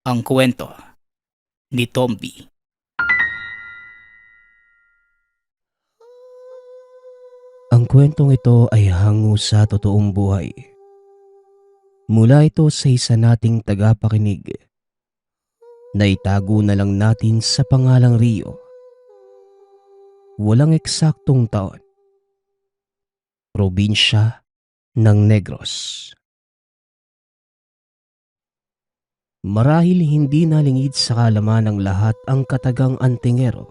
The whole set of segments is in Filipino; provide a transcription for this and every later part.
Ang kwento ni Tomby. Ang kwentong ito ay hango sa totoong buhay. Mula ito sa isa nating tagapakinig na itago na lang natin sa pangalang Rio. Walang eksaktong taon. Probinsya ng Negros. Marahil hindi nalingid sa kalaman ng lahat ang katagang Antingero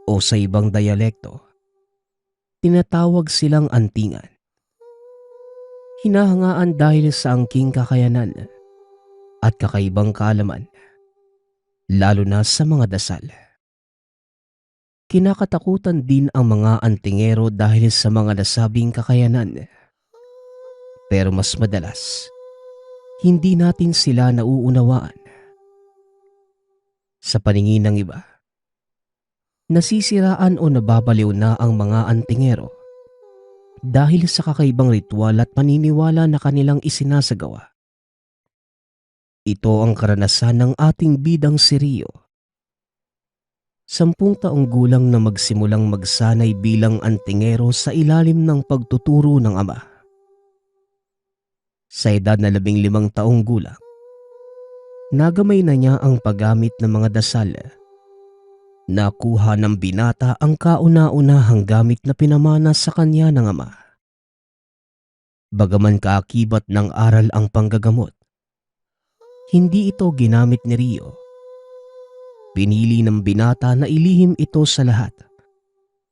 o sa ibang dialekto, tinatawag silang Antingan. Hinahangaan dahil sa angking kakayanan at kakaibang kaalaman, lalo na sa mga dasal. Kinakatakutan din ang mga Antingero dahil sa mga nasabing kakayanan. Pero mas madalas, hindi natin sila nauunawaan. Sa paningin ng iba, nasisiraan o nababaliw na ang mga Antingero dahil sa kakaibang ritual at paniniwala na kanilang isinasagawa. Ito ang karanasan ng ating bidang si Rio. 10 taong gulang na magsimulang magsanay bilang Antingero sa ilalim ng pagtuturo ng ama. Sa edad na 15 taong gulang, nagamay na niya ang paggamit ng mga dasal. Nakuha ng binata ang kauna-unahang gamit na pinamana sa kanya ng ama. Bagaman kaakibat ng aral ang panggagamot, hindi ito ginamit ni Rio. Pinili ng binata na ilihim ito sa lahat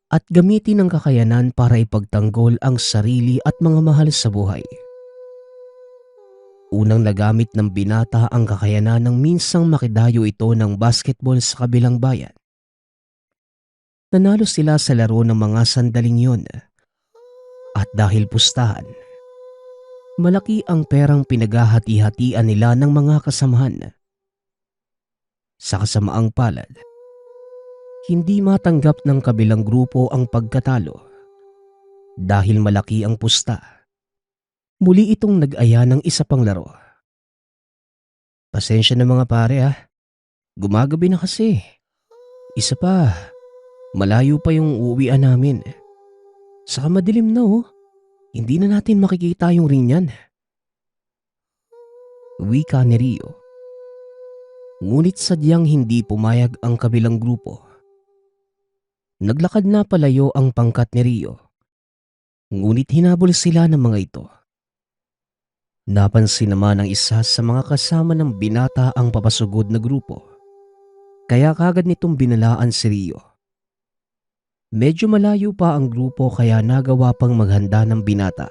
at gamitin ang kakayanan para ipagtanggol ang sarili at mga mahal sa buhay. Unang nagamit ng binata ang kakayanan ng minsang makidayo ito ng basketball sa kabilang bayan. Nanalo sila sa laro ng mga sandaling yon at dahil pustahan, malaki ang perang pinaghahati-hatian nila ng mga kasamahan. Sa kasamaang palad, hindi matanggap ng kabilang grupo ang pagkatalo. Dahil malaki ang pusta, muli itong nag-aya ng isa pang laro. Pasensya na mga pare gumagabi na kasi. Isa pa, malayo pa yung uuwian namin. Saka madilim na hindi na natin makikita yung ring niyan. Wika ni Rio. Ngunit sadyang hindi pumayag ang kabilang grupo. Naglakad na palayo ang pangkat ni Rio. Ngunit hinabol sila ng mga ito. Napansin naman ng isa sa mga kasama ng binata ang papasugod na grupo. Kaya kagad nitong binalaan si Rio. Medyo malayo pa ang grupo kaya nagawa pang maghanda ng binata.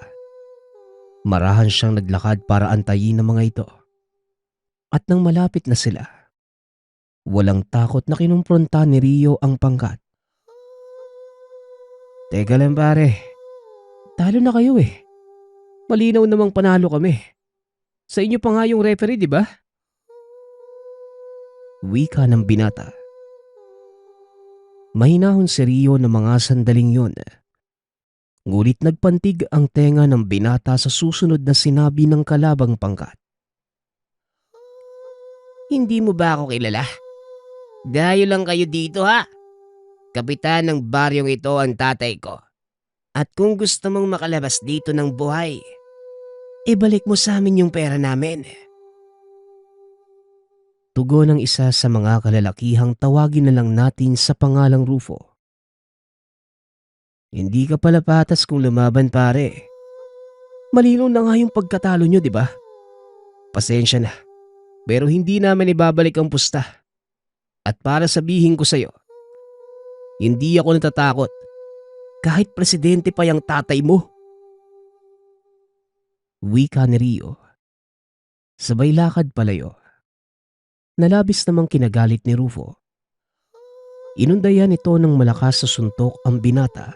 Marahan siyang naglakad para antayin ng mga ito. At nang malapit na sila, walang takot na kinumpronta ni Rio ang pangkat. Teka lang pare, talo na kayo Malinaw namang panalo kami. Sa inyo pa nga yung referee, di ba? Wika ng binata. Mahinahon si Rio ng mga sandaling yon. Ngunit nagpantig ang tenga ng binata sa susunod na sinabi ng kalabang pangkat. Hindi mo ba ako kilala? Dayo lang kayo dito Kapitan ng baryong ito ang tatay ko. At kung gusto mong makalabas dito ng buhay, ibalik mo sa amin yung pera namin. Tugon ng isa sa mga kalalakihang tawagin na lang natin sa pangalang Rufo. Hindi ka pala patas kung lumaban pare. Malinaw na nga yung pagkatalo nyo, di ba? Pasensya na, pero hindi namin ibabalik ang pusta. At para sabihin ko sa'yo, hindi ako natatakot. Kahit presidente pa yung tatay mo. Wika ni Rio. Sabay lakad palayo. Nalabis namang kinagalit ni Rufo. Inundayan nito ng malakas sa suntok ang binata.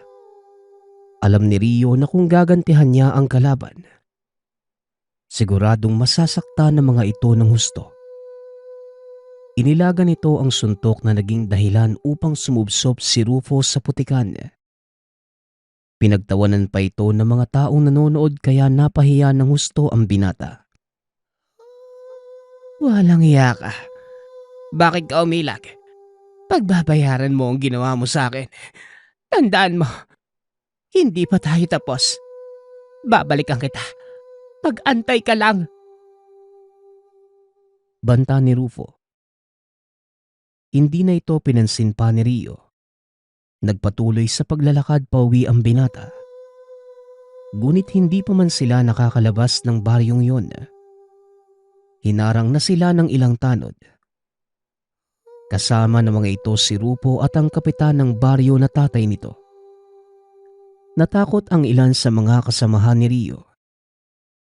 Alam ni Rio na kung gagantihan niya ang kalaban, siguradong masasaktan ng mga ito ng husto. Inilaga nito ang suntok na naging dahilan upang sumubsob si Rufo sa putikan. Pinagtawanan pa ito ng mga taong nanonood kaya napahiya ng husto ang binata. Walang iya ka. Bakit ka umilag? Pagbabayaran mo ang ginawa mo sa akin. Tandaan mo, hindi pa tayo tapos. Babalikan kita. Pag-antay ka lang. Banta ni Rufo. Hindi na ito pinansin pa ni Rio. Nagpatuloy sa paglalakad pauwi ang binata. Ngunit hindi pa man sila nakakalabas ng baryong yon. Hinarang na sila ng ilang tanod. Kasama ng mga ito si Rupo at ang kapitan ng baryo na tatay nito. Natakot ang ilan sa mga kasamahan ni Rio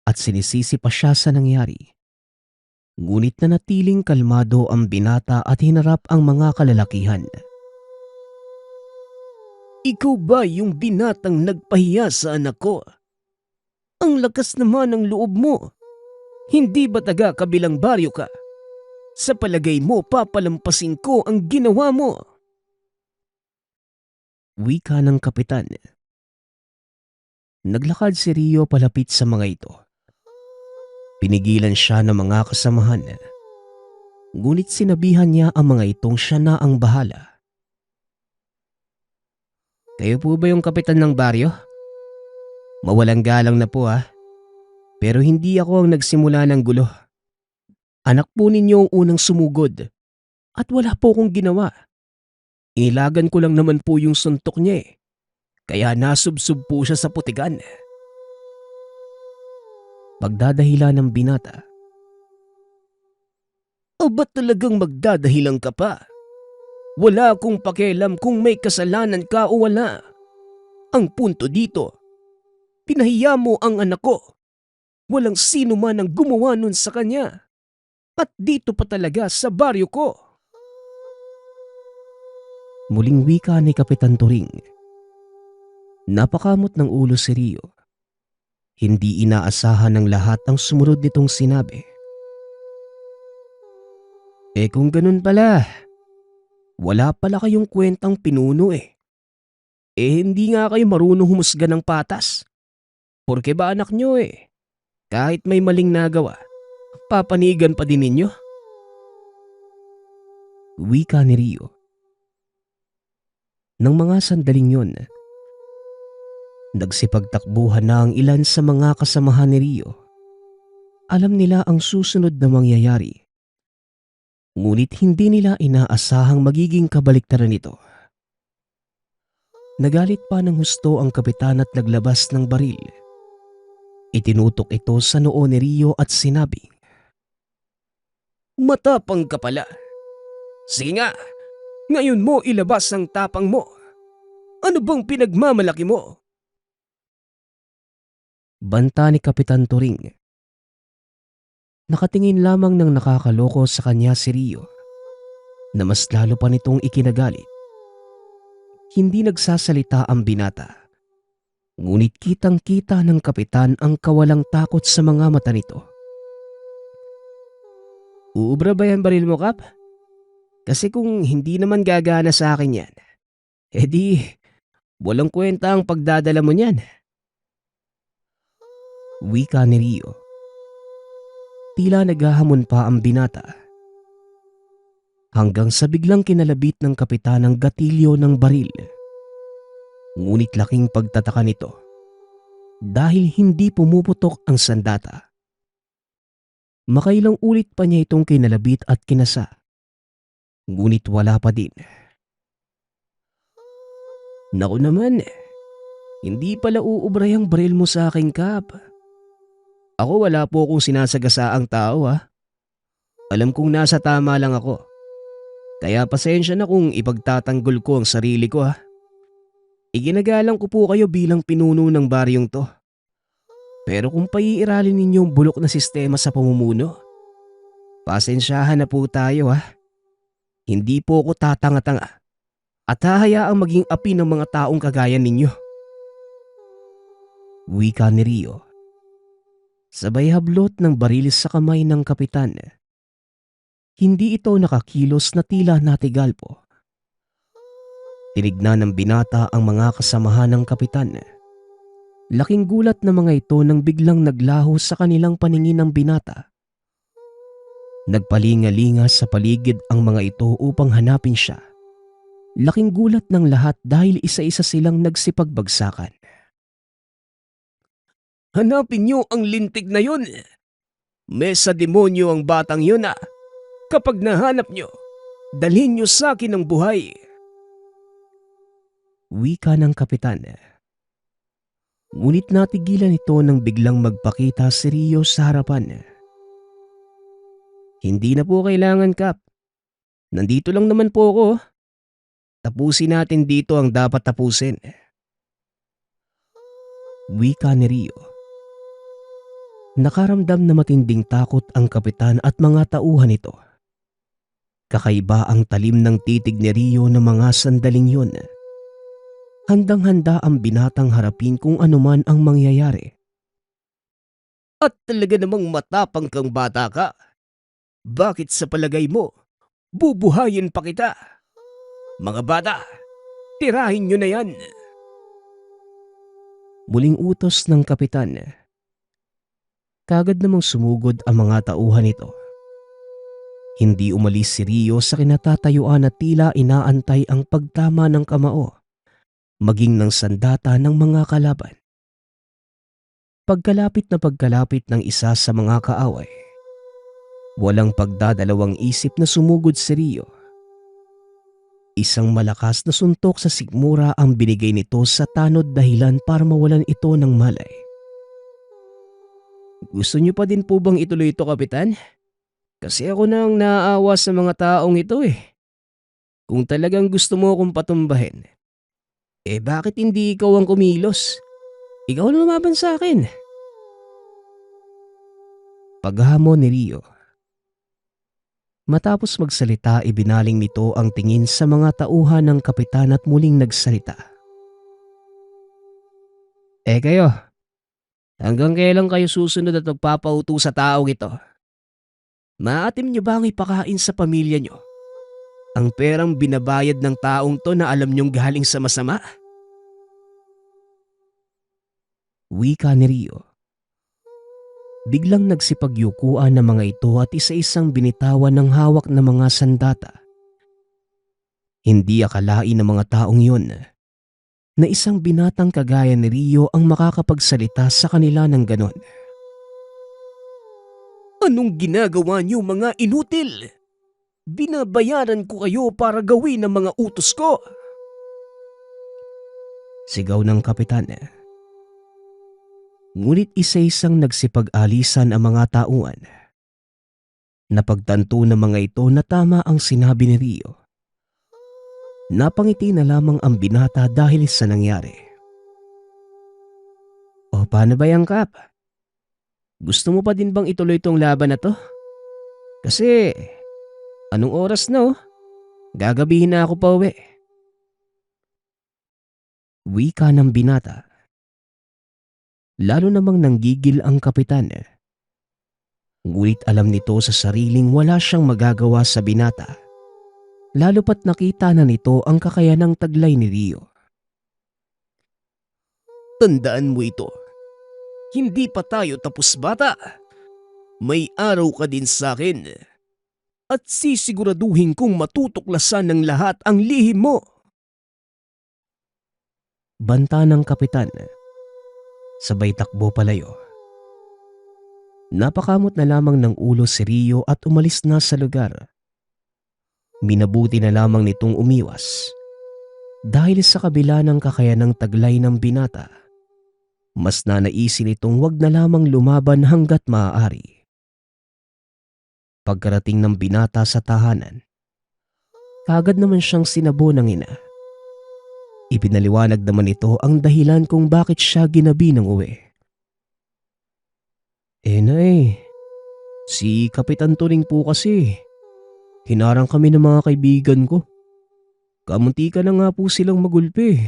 at sinisisi pa siya sa nangyari. Ngunit nanatiling kalmado ang binata at hinarap ang mga kalalakihan. Ikaw ba yung binatang nagpahiya sa anak ko? Ang lakas naman ng loob mo. Hindi ba taga kabilang baryo ka? Sa palagay mo, papalampasin ko ang ginawa mo. Wika ng kapitan. Naglakad si Rio palapit sa mga ito. Pinigilan siya ng mga kasamahan. Ngunit sinabihan niya ang mga itong siya na ang bahala. Kayo po ba yung kapitan ng baryo? Mawalang galang na po Pero hindi ako ang nagsimula ng gulo. Anak po ninyo ang unang sumugod at wala po akong ginawa. Inilagan ko lang naman po yung suntok niya kaya nasubsob po siya sa putigan. Pagdadahila ng binata. O ba't talagang magdadahilan ka pa? Wala akong pakialam kung may kasalanan ka o wala. Ang punto dito, pinahiya mo ang anak ko. Walang sino man ang gumawa nun sa kanya. At dito pa talaga sa baryo ko. Muling wika ni Kapitan Turing. Napakamot ng ulo si Rio. Hindi inaasahan ng lahat ang sumunod nitong sinabi. Kung ganun pala, wala pala kayong kwentang pinuno hindi nga kayo marunong humusga ng patas. Porke ba anak nyo kahit may maling nagawa, papanigan pa din ninyo? Wika ni Rio. Nang mga sandaling yon, nagsipagtakbuhan na ang ilan sa mga kasamahan ni Rio. Alam nila ang susunod na mangyayari. Ngunit hindi nila inaasahang magiging kabaliktaran nito. Nagalit pa ng husto ang kapitan at naglabas ng baril. Itinutok ito sa noo ni Rio at sinabi, "Matapang ka pala. Sige nga, ngayon mo ilabas ang tapang mo. Ano bang pinagmamalaki mo?" Banta ni Kapitan Turing. Nakatingin lamang ng nakakaloko sa kanya si Rio, na mas lalo pa nitong ikinagalit. Hindi nagsasalita ang binata. Ngunit kitang-kita ng kapitan ang kawalang takot sa mga mata nito. Uubra ba yan baril mo, Kap? Kasi kung hindi naman gagana sa akin yan, di walang kwenta ang pagdadala mo niyan. Wika ni Rio. Tila naghahamon pa ang binata. Hanggang sa biglang kinalabit ng kapitan ang gatilyo ng baril. Ngunit laking pagtataka nito dahil hindi pumuputok ang sandata. Makailang ulit pa niya itong kinalabit at kinasa. Ngunit wala pa din. Naku naman, hindi pala uubra yung baril mo sa akin, Kap. Ako wala po akong sinasagasaang tao Alam kong nasa tama lang ako. Kaya pasensya na kung ipagtatanggol ko ang sarili ko Iginagalang ko po kayo bilang pinuno ng baryong to. Pero kung paiiralin ninyo ang bulok na sistema sa pamumuno, pasensyahan na po tayo Hindi po ako tatanga-tanga at hahayaang maging api ng mga taong kagaya ninyo. Wika ni Rio. Sabay hablot ng baril sa kamay ng kapitan. Hindi ito nakakilos na tila natigal po. Tinignan ng binata ang mga kasamahan ng kapitan. Laking gulat na mga ito nang biglang naglaho sa kanilang paningin ng binata. Nagpalinga-linga sa paligid ang mga ito upang hanapin siya. Laking gulat ng lahat dahil isa-isa silang nagsipagbagsakan. Hanapin niyo ang lintik na yun. Mesa demonyo ang batang yun ah. Kapag nahanap niyo, dalhin niyo sa akin ang buhay. Wika ng kapitan. Ngunit natigilan ito nang biglang magpakita si Rio sa harapan. Hindi na po kailangan, Kap. Nandito lang naman po ako. Tapusin natin dito ang dapat tapusin. Wika ni Rio. Nakaramdam na matinding takot ang kapitan at mga tauhan nito. Kakaiba ang talim ng titig ni Rio na mga sandaling yun. Handang-handa ang binatang harapin kung anuman ang mangyayari. At talaga namang matapang kang bata ka. Bakit sa palagay mo, bubuhayin pa kita? Mga bata, tirahin nyo na yan. Muling utos ng kapitan. Kagad namang sumugod ang mga tauhan nito. Hindi umalis si Rio sa kinatatayuan at tila inaantay ang pagtama ng kamao, maging ng sandata ng mga kalaban. Pagkalapit ng isa sa mga kaaway, walang pagdadalawang isip na sumugod si Rio. Isang malakas na suntok sa sikmura ang binigay nito sa tanod dahilan para mawalan ito ng malay. Gusto niyo pa din po bang ituloy ito, Kapitan? Kasi ako na ang naaawa sa mga taong ito eh. Kung talagang gusto mo akong patumbahin, bakit hindi ikaw ang kumilos? Ikaw ang lumaban sa akin. Paghamon ni Rio. Matapos magsalita, ibinaling nito ang tingin sa mga tauhan ng kapitan at muling nagsalita. Kayo, hanggang kailan kayo susunod at magpapauto sa taong ito? Maatim niyo ba ang ipakain sa pamilya niyo ang perang binabayad ng taong to na alam niyong galing sa masama? Wika ni Rio. Biglang nagsipagyukuan ng mga ito at isa-isang binitawan ng hawak na mga sandata. Hindi akalain ng mga taong yun na isang binatang kagaya ni Rio ang makakapagsalita sa kanila ng ganon. Anong ginagawa niyo mga inutil? Binabayaran ko kayo para gawin ang mga utos ko. Sigaw ng kapitan. Ngunit isa-isang nagsipag-alisan ang mga tauhan. Napagtanto ng mga ito na tama ang sinabi ni Rio. Napangiti na lamang ang binata dahil sa nangyari. O paano ba yan, Kap? Gusto mo pa din bang ituloy tong laban na to? Kasi anong oras na oh? Gagabihin na ako pa uwi. Wika ng binata. Lalo namang nanggigil ang kapitan. Ngunit alam nito sa sariling wala siyang magagawa sa binata. Lalo pat nakita na nito ang kakayanang taglay ni Rio. Tandaan mo ito. Hindi pa tayo tapos, bata. May araw ka din sa akin. At sisiguraduhin kong matutuklasan ng lahat ang lihim mo. Banta ng kapitan. Sabay takbo palayo. Napakamot na lamang ng ulo si Rio at umalis na sa lugar. Minabuti na lamang nitong umiwas. Dahil sa kabila ng kakayanang taglay ng binata, mas nanaisin itong wag na lamang lumaban hanggat maaari. Pagkarating ng binata sa tahanan, kagad naman siyang sinabo ng ina. Ipinaliwanag naman ito ang dahilan kung bakit siya ginabi ng uwi. Nay, si Kapitan Turing po kasi. Hinarang kami ng mga kaibigan ko. Kamuntika na nga po silang magulpi.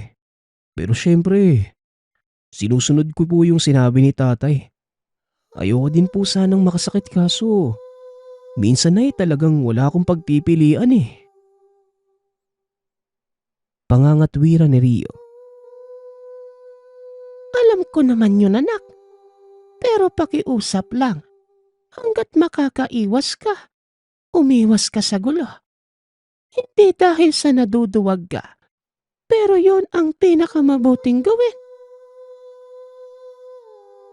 Pero syempre, sinusunod ko po yung sinabi ni tatay. Ayoko din po sanang makasakit kaso minsan ay talagang wala akong pagpipilian eh. Pangangatwira ni Rio. Alam ko naman yun, anak. Pero pakiusap lang. Hanggat makakaiwas ka, umiwas ka sa gulo. Hindi dahil sa naduduwag ka, pero yon ang pinakamabuting gawin.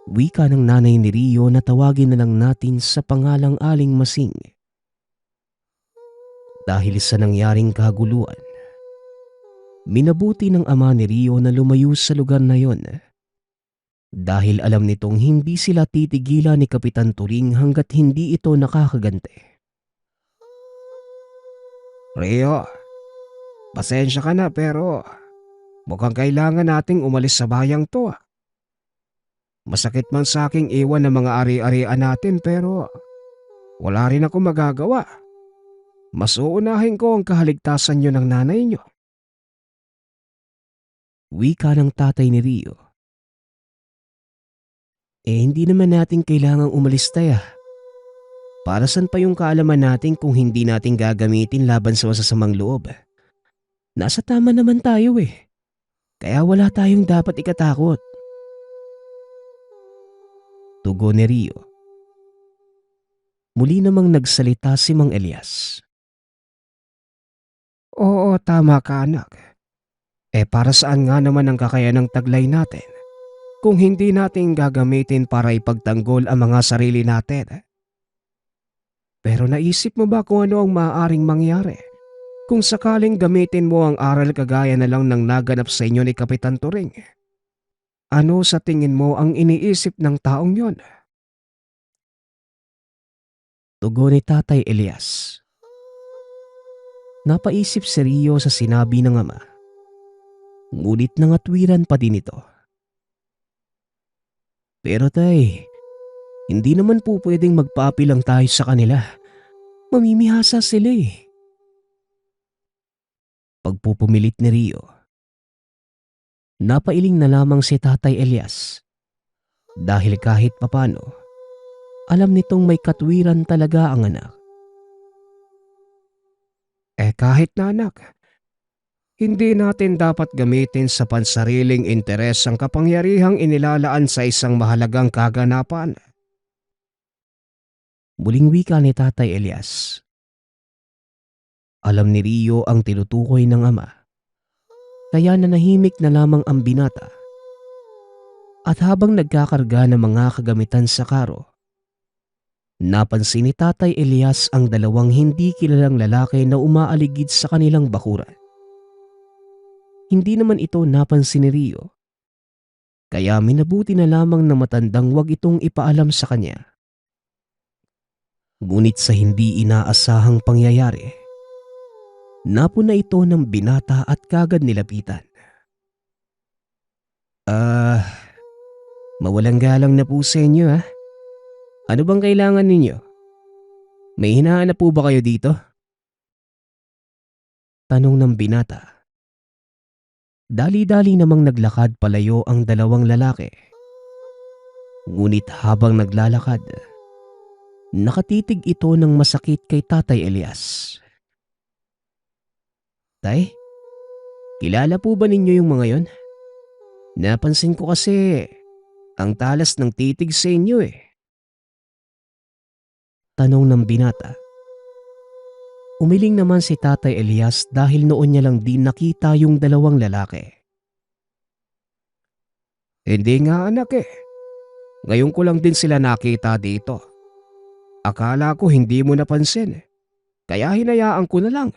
Wika ng nanay ni Rio na tawagin na lang natin sa pangalang Aling Masing. Dahil sa nangyaring kaguluhan, minabuti ng ama ni Rio na lumayo sa lugar na yon. Dahil alam nitong hindi sila titigilan ni Kapitan Turing hanggat hindi ito nakakagante. Rio, pasensya ka na pero mukhang kailangan nating umalis sa bayang to. Masakit man sa aking iwan ng mga ari-arian natin pero wala rin ako magagawa. Mas uunahin ko ang kahaligtasan nyo ng nanay nyo. Wika ng tatay ni Rio. Hindi naman natin kailangang umalis tayo. Para saan pa yung kaalaman natin kung hindi natin gagamitin laban sa masasamang loob? Nasa tama naman tayo Kaya wala tayong dapat ikatakot. Tugon ni Rio. Muli namang nagsalita si Mang Elias. Oo, tama ka anak. Para saan nga naman ang kakayanang taglay natin kung hindi natin gagamitin para ipagtanggol ang mga sarili natin? Pero naisip mo ba kung ano ang maaaring mangyari kung sakaling gamitin mo ang aral kagaya na lang ng naganap sa inyo ni Kapitan Turing? Ano sa tingin mo ang iniisip ng taong yon? Tugon ni Tatay Elias. Napaisip si Rio sa sinabi ng ama. Ngunit nangatwiran pa din ito. Pero tay, hindi naman po pwedeng magpaapi lang tayo sa kanila. Mamimihasa sila Pagpupumilit ni Rio. Napailing na lamang si Tatay Elias. Dahil kahit papano, alam nitong may katwiran talaga ang anak. Kahit na anak, hindi natin dapat gamitin sa pansariling interes ang kapangyarihang inilalaan sa isang mahalagang kaganapan. Muling wika ni Tatay Elias. Alam ni Rio ang tinutukoy ng ama. Kaya nanahimik na lamang ang binata. At habang nagkakarga ng mga kagamitan sa karo, napansin ni Tatay Elias ang dalawang hindi kilalang lalaki na umaaligid sa kanilang bakuran. Hindi naman ito napansin ni Rio. Kaya minabuti na lamang na matandang wag itong ipaalam sa kanya. Ngunit sa hindi inaasahang pangyayari, napuna ito ng binata at kagad nilapitan. Mawalang galang na po sa inyo Ano bang kailangan ninyo? May hinahanap po ba kayo dito? Tanong ng binata. Dali-dali namang naglakad palayo ang dalawang lalaki. Ngunit habang naglalakad, nakatitig ito ng masakit kay Tatay Elias. Tay, kilala po ba ninyo yung mga yon? Napansin ko kasi ang talas ng titig sa inyo Tanong ng binata. Umiling naman si Tatay Elias dahil noon niya lang din nakita yung dalawang lalaki. Hindi nga anak Ngayon ko lang din sila nakita dito. Akala ko hindi mo napansin kaya hinayaan ko na lang.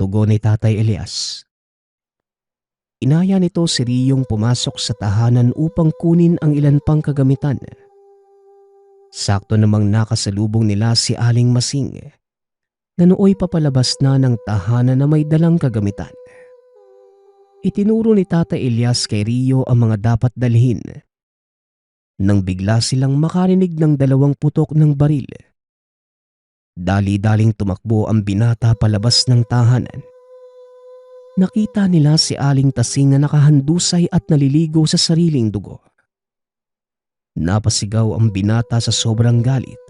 Tugon ni Tatay Elias. Inaya nito si Riyong pumasok sa tahanan upang kunin ang ilan pang kagamitan. Sakto namang nakasalubong nila si Aling Masing na nooy papalabas na ng tahanan na may dalang kagamitan. Itinuro ni Tatay Elias kay Rio ang mga dapat dalhin. Nang bigla silang makarinig ng dalawang putok ng baril. Dali-daling tumakbo ang binata palabas ng tahanan. Nakita nila si Aling Tasing na nakahandusay at naliligo sa sariling dugo. Napasigaw ang binata sa sobrang galit.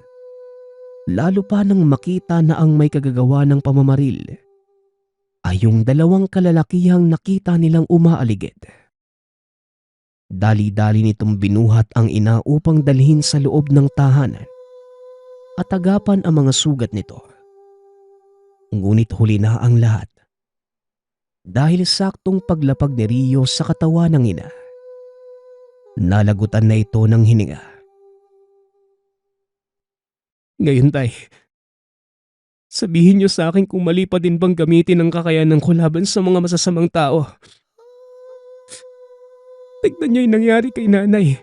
Lalo pa nang makita na ang may kagagawa ng pamamaril ay yung dalawang kalalakihang nakita nilang umaaligid. Dali-dali nitong binuhat ang ina upang dalhin sa loob ng tahanan. at agapan ang mga sugat nito. Ngunit huli na ang lahat. Dahil saktong paglapag ni Rio sa katawan ng ina, nalagutan na ito ng hininga. Ngayon, Tay, sabihin niyo sa akin kung mali pa din bang gamitin ang kakayanan ko laban sa mga masasamang tao. Tignan niyo yung nangyari kay nanay.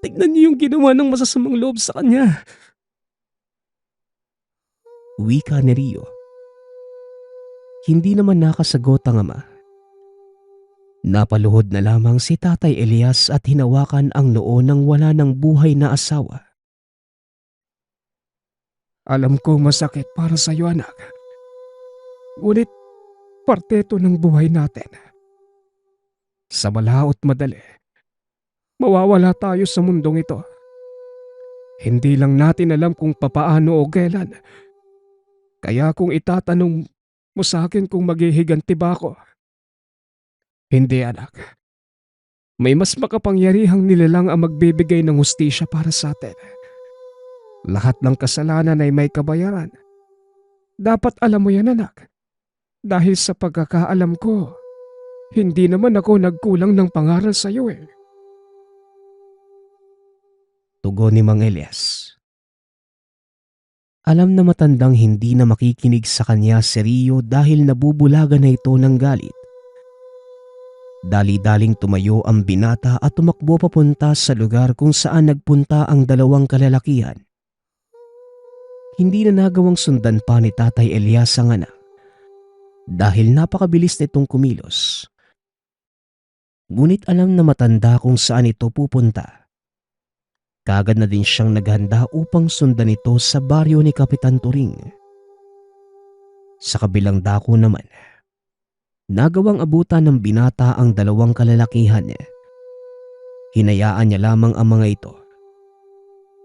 Tignan niyo yung ginawa ng masasamang loob sa kanya. Wika ni Rio. Hindi naman nakasagot ang ama. Napaluhod na lamang si Tatay Elias at hinawakan ang noo ng wala ng buhay na asawa. Alam ko masakit para sa iyo, anak. Ngunit parte ito ng buhay natin. Sa malaot madali, mawawala tayo sa mundong ito. Hindi lang natin alam kung papaano o kailan. Kaya kung itatanong mo sa akin kung maghihiganti ba ako, hindi, anak. May mas makapangyarihang nilalang ang magbibigay ng hustisya para sa atin. Lahat ng kasalanan ay may kabayaran. Dapat alam mo yan, anak. Dahil sa pagkakaalam ko, hindi naman ako nagkulang ng pangaral sa iyo eh. Tugon ni Mang Elias. Alam na matandang hindi na makikinig sa kanya si Rio dahil nabubulagan na ito ng galit. Dali-daling tumayo ang binata at tumakbo papunta sa lugar kung saan nagpunta ang dalawang kalalakihan. Hindi na nagawang sundan pa ni Tatay Elias ang anak dahil napakabilis nitong kumilos. Ngunit alam na matanda kung saan ito pupunta. Kaagad na din siyang naghanda upang sundan ito sa baryo ni Kapitan Turing. Sa kabilang dako naman, nagawang abutan ng binata ang dalawang kalalakihan. Hinayaan niya lamang ang mga ito.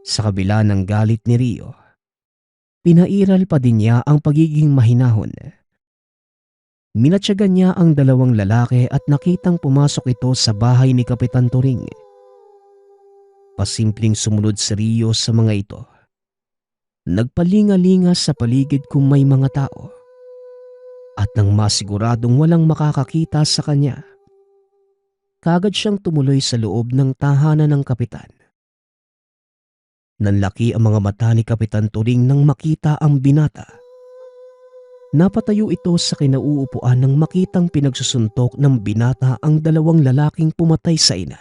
Sa kabila ng galit ni Rio, pinairal pa din niya ang pagiging mahinahon. Minatyagan niya ang dalawang lalaki at nakitang pumasok ito sa bahay ni Kapitan Turing. Pasimpleng sumunod si Rio sa mga ito. Nagpalinga-linga sa paligid kung may mga tao. At nang masiguradong walang makakakita sa kanya, kaagad siyang tumuloy sa loob ng tahanan ng kapitan. Nanlaki ang mga mata ni Kapitan Turing nang makita ang binata. Napatayo ito sa kinauupuan nang makitang pinagsusuntok ng binata ang dalawang lalaking pumatay sa ina.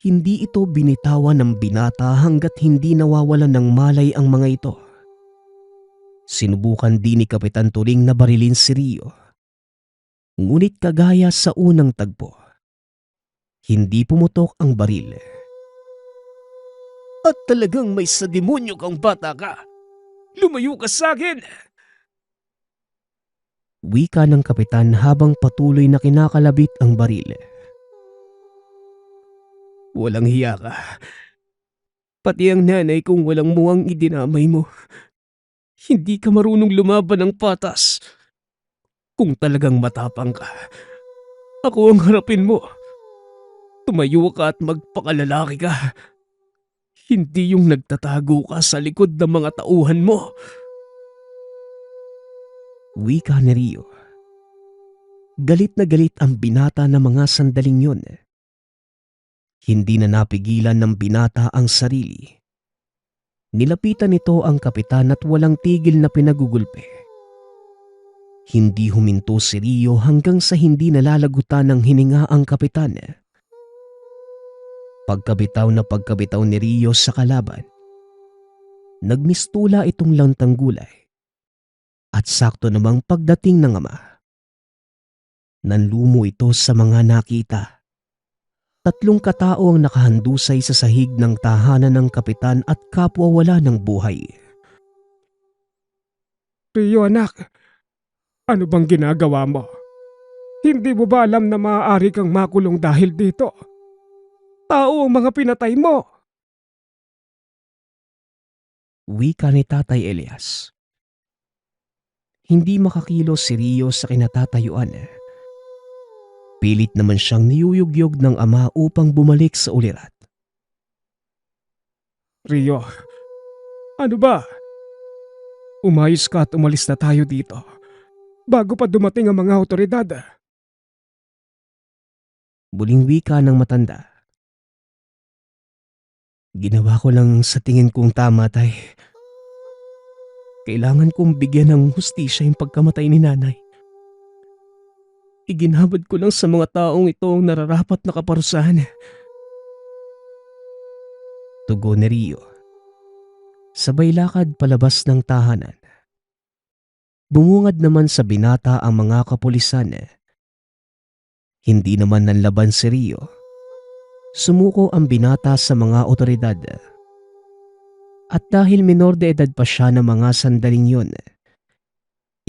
Hindi ito binitawan ng binata hanggat hindi nawawalan ng malay ang mga ito. Sinubukan din ni Kapitan Turing na barilin si Rio. Ngunit kagaya sa unang tagpo, hindi pumutok ang baril. At talagang may sa demonyo kang bata ka. Lumayo ka sa akin! Wika ng kapitan habang patuloy na kinakalabit ang baril. Walang hiya ka. Pati ang nanay kong walang muwang idinamay mo. Hindi ka marunong lumaban ng patas. Kung talagang matapang ka, ako ang harapin mo. Tumayo ka at magpakalalaki ka. Hindi yung nagtatago ka sa likod ng mga tauhan mo. Wika ni Rio. Galit na galit ang binata na mga sandaling yun. Hindi na napigilan ng binata ang sarili. Nilapitan nito ang kapitan at walang tigil na pinagugulpe. Hindi huminto si Rio hanggang sa hindi nalalagutan ng hininga ang kapitan. Pagkabitaw ni Rio sa kalaban, nagmistula itong lantang gulay. At sakto namang pagdating ng ama, nanlumo ito sa mga nakita. 3 katao ang nakahandusay sa sahig ng tahanan ng kapitan at kapwa wala ng buhay. Rio, anak, ano bang ginagawa mo? Hindi mo ba alam na maaari kang makulong dahil dito? Tao ang mga pinatay mo. Wika ni Tatay Elias. Hindi makakilos si Rio sa kinatatayuan. Pilit naman siyang niyuyugyog ng ama upang bumalik sa ulirat. Rio, Ano ba? Umayos ka at umalis na tayo dito bago pa dumating ang mga otoridad. Muling wika ng matanda. Ginawa ko lang sa tingin kong tama, tay. Kailangan kong bigyan ng hustisya yung pagkamatay ni nanay. Iginhabad ko lang sa mga taong ito ang nararapat na kaparusahan. Tugon ni Rio. Sabay lakad palabas ng tahanan. Bumungad naman sa binata ang mga kapulisan. Hindi naman nanlaban si Rio. Sumuko ang binata sa mga otoridad. At dahil minor de edad pa siya ng mga sandaling yun,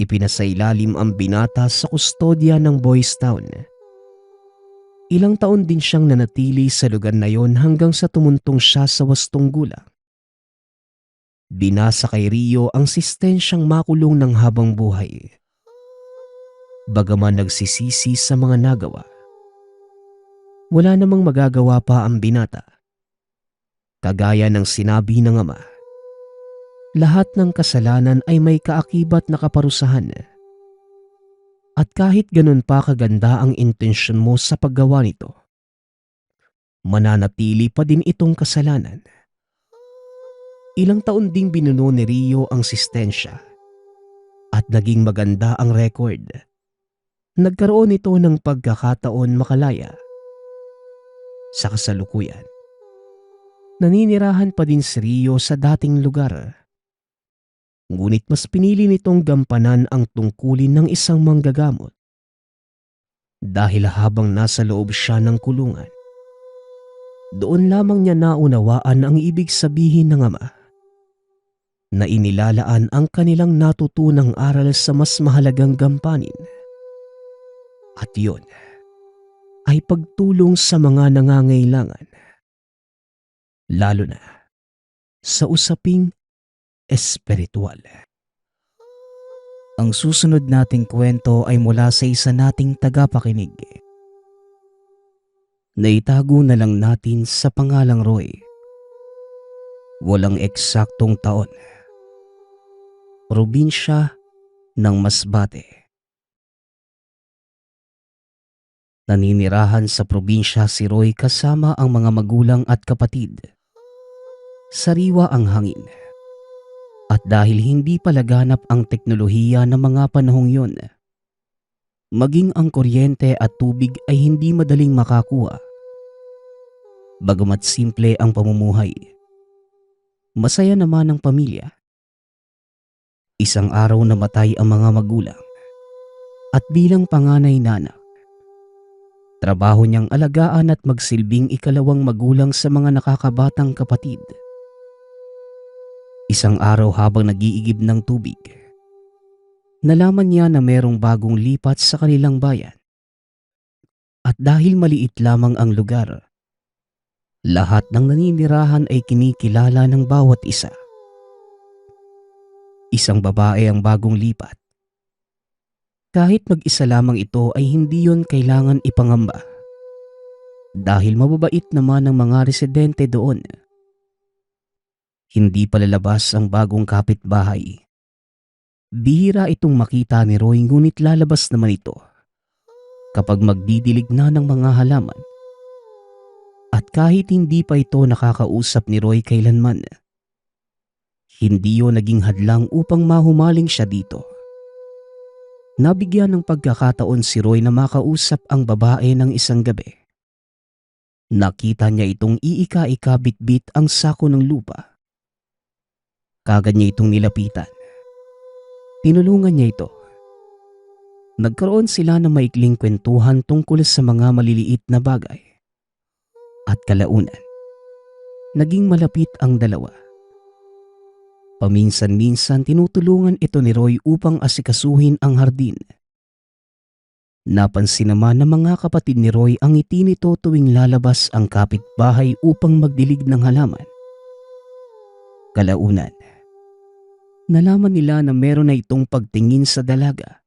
ipinasailalim ang binata sa kustodya ng Boys Town. Ilang taon din siyang nanatili sa lugar na yon hanggang sa tumuntong siya sa 8 gulang. Binasa kay Rio ang sistensyang makulong ng habang buhay. Bagaman nagsisisi sa mga nagawa, wala namang magagawa pa ang binata. Kagaya ng sinabi ng ama, lahat ng kasalanan ay may kaakibat na kaparusahan. At kahit ganun pa kaganda ang intensyon mo sa paggawa nito, mananatili pa din itong kasalanan. Ilang taon ding binuno ni Rio ang sistensya at naging maganda ang record. Nagkaroon ito ng pagkakataon makalaya. Sa kasalukuyan, naninirahan pa din si Rio sa dating lugar. Ngunit mas pinili nitong gampanan ang tungkulin ng isang manggagamot. Dahil habang nasa loob siya ng kulungan, doon lamang niya naunawaan ang ibig sabihin ng ama, na inilalaan ang kanilang natutunang aral sa mas mahalagang gampanin. At yun ay pagtulong sa mga nangangailangan, lalo na sa usaping espiritual. Ang susunod nating kwento ay mula sa isa nating tagapakinig. Naitago na lang natin sa pangalang Roy. Walang eksaktong taon. Probinsya ng Masbate. Naninirahan sa probinsya si Roy kasama ang mga magulang at kapatid. Sariwa ang hangin. At dahil hindi pa laganap ang teknolohiya ng mga panahong yon, maging ang kuryente at tubig ay hindi madaling makakuha. Bagamat simple ang pamumuhay, masaya naman ang pamilya. Isang araw namatay ang mga magulang at bilang panganay na anak, trabaho niyang alagaan at magsilbing ikalawang magulang sa mga nakakabatang kapatid. Isang araw habang nag-iigib ng tubig, nalaman niya na merong bagong lipat sa kanilang bayan. At dahil maliit lamang ang lugar, lahat ng naninirahan ay kinikilala ng bawat isa. Isang babae ang bagong lipat. Kahit mag-isa lamang ito ay hindi yon kailangan ipangamba. Dahil mababait naman ang mga residente doon. Hindi palalabas ang bagong kapitbahay. Bihira itong makita ni Roy ngunit lalabas naman ito kapag magdidilig na ng mga halaman. At kahit hindi pa ito nakakausap ni Roy kailanman, hindi yun naging hadlang upang mahumaling siya dito. Nabigyan ng pagkakataon si Roy na makausap ang babae ng isang gabi. Nakita niya itong iika-ika bitbit ang sako ng lupa. Kagad niya itong nilapitan. Tinulungan niya ito. Nagkaroon sila ng maikling kwentuhan tungkol sa mga maliliit na bagay. At kalaunan, naging malapit ang dalawa. Paminsan-minsan tinutulungan ito ni Roy upang asikasuhin ang hardin. Napansin naman ng mga kapatid ni Roy ang ngiti nito tuwing lalabas ang kapitbahay upang magdilig ng halaman. Kalaunan, nalaman nila na meron na itong pagtingin sa dalaga.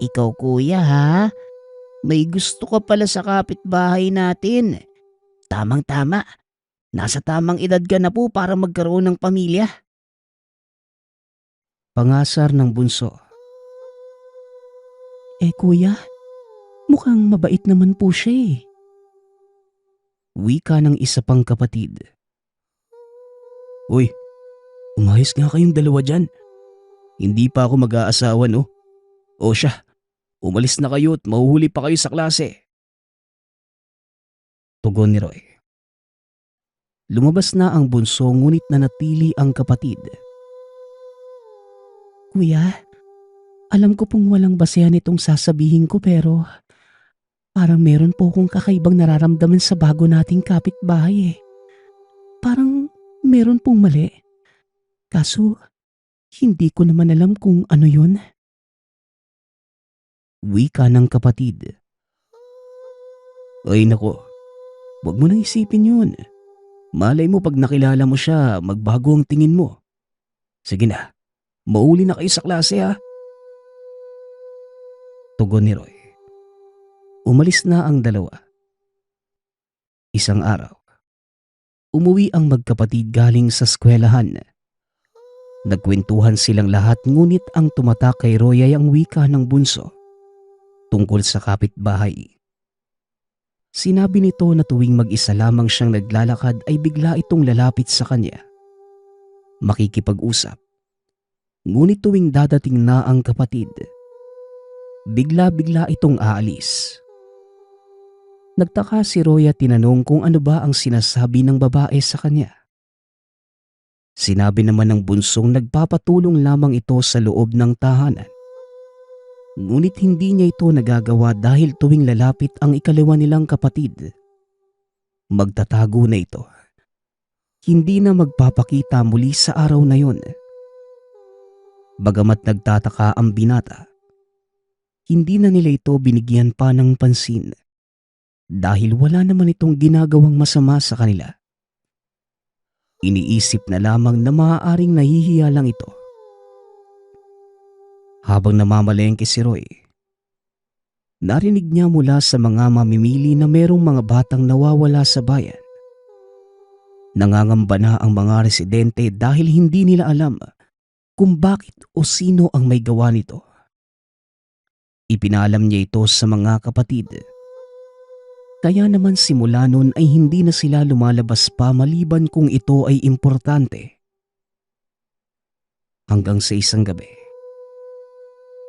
Ikaw kuya ha? May gusto ka pala sa kapitbahay natin. Tamang-tama. Nasa tamang edad ka na po para magkaroon ng pamilya. Pangasar ng bunso. Kuya, mukhang mabait naman po siya eh. Wika ng isa pang kapatid. Uy, umayos nga kayong dalawa dyan. Hindi pa ako mag-aasawa no. O siya, umalis na kayo at mahuhuli pa kayo sa klase. Tugon ni Roy. Lumabas na ang bunso ngunit nanatili ang kapatid. Kuya, alam ko pong walang basehan itong sasabihin ko pero parang meron po akong kakaibang nararamdaman sa bago nating kapitbahay eh. Parang meron pong mali. Kaso, hindi ko naman alam kung ano yun. Wika ng kapatid. Ay nako, wag mo nang isipin yun. Malay mo pag nakilala mo siya, magbago ang tingin mo. Sige na, mauli na kayo sa klase ha. Tugon ni Roy. Umalis na ang dalawa. Isang araw, umuwi ang magkapatid galing sa eskwelahan. Nagkwentuhan silang lahat ngunit ang tumatak kay Roy ay ang wika ng bunso tungkol sa kapitbahay. Sinabi nito na tuwing mag-isa lamang siyang naglalakad ay bigla itong lalapit sa kanya. Makikipag-usap. Ngunit tuwing dadating na ang kapatid, bigla-bigla itong aalis. Nagtaka si Roy at tinanong kung ano ba ang sinasabi ng babae sa kanya. Sinabi naman ng bunsong nagpapatulong lamang ito sa loob ng tahanan. Ngunit hindi niya ito nagagawa dahil tuwing lalapit ang ikalawa nilang kapatid, magtatago na ito. Hindi na magpapakita muli sa araw na yon. Bagamat nagtataka ang binata, hindi na nila ito binigyan pa ng pansin dahil wala naman itong ginagawang masama sa kanila. Iniisip na lamang na maaaring nahihiya lang ito. Habang namamalengke si Roy, narinig niya mula sa mga mamimili na merong mga batang nawawala sa bayan. Nangangamba na ang mga residente dahil hindi nila alam kung bakit o sino ang may gawa nito. Ipinalam niya ito sa mga kapatid. Kaya naman simula nun ay hindi na sila lumalabas pa maliban kung ito ay importante. Hanggang sa isang gabi,